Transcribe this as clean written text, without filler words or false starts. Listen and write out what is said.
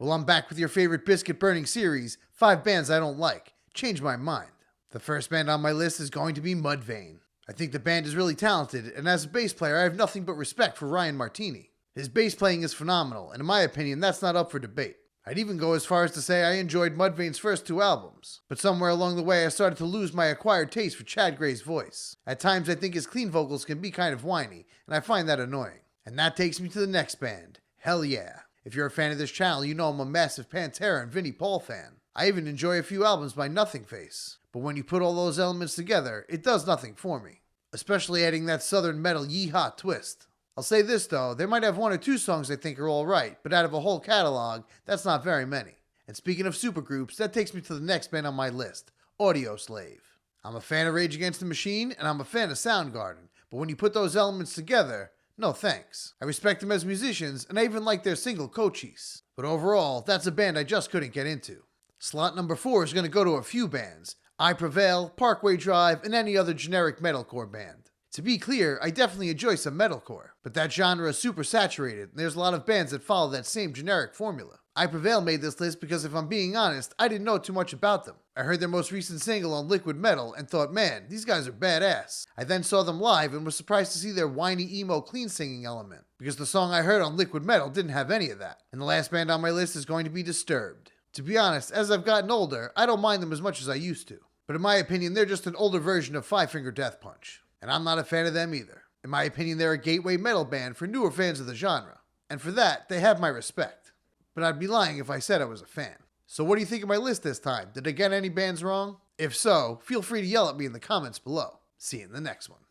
Well, I'm back with your favorite biscuit burning series, 5 bands I don't like. Change my mind. The first band on my list is going to be Mudhoney. I think the band is really talented, and as a bass player, I have nothing but respect for Ryan Martini. His bass playing is phenomenal, and in my opinion, that's not up for debate. I'd even go as far as to say I enjoyed Mudvayne's first 2 albums, but somewhere along the way I started to lose my acquired taste for Chad Gray's voice. At times I think his clean vocals can be kind of whiny, and I find that annoying. And that takes me to the next band, Hell Yeah. If you're a fan of this channel, you know I'm a massive Pantera and Vinnie Paul fan. I even enjoy a few albums by Nothing Face, but when you put all those elements together, it does nothing for me. Especially adding that southern metal yee-haw twist. I'll say this though, they might have 1 or 2 songs I think are alright, but out of a whole catalog, that's not very many. And speaking of supergroups, that takes me to the next band on my list, Audioslave. I'm a fan of Rage Against the Machine, and I'm a fan of Soundgarden, but when you put those elements together, no thanks. I respect them as musicians, and I even like their single Cochise. But overall, that's a band I just couldn't get into. Slot number 4 is going to go to a few bands, Prevail, Parkway Drive, and any other generic metalcore band. To be clear, I definitely enjoy some metalcore, but that genre is super saturated, and there's a lot of bands that follow that same generic formula. Prevail made this list because if I'm being honest, I didn't know too much about them. I heard their most recent single on Liquid Metal and thought, man, these guys are badass. I then saw them live and was surprised to see their whiny emo clean singing element, because the song I heard on Liquid Metal didn't have any of that. And the last band on my list is going to be Disturbed. To be honest, as I've gotten older, I don't mind them as much as I used to. But in my opinion, they're just an older version of Five Finger Death Punch. And I'm not a fan of them either. In my opinion, they're a gateway metal band for newer fans of the genre. And for that, they have my respect. But I'd be lying if I said I was a fan. So what do you think of my list this time? Did I get any bands wrong? If so, feel free to yell at me in the comments below. See you in the next one.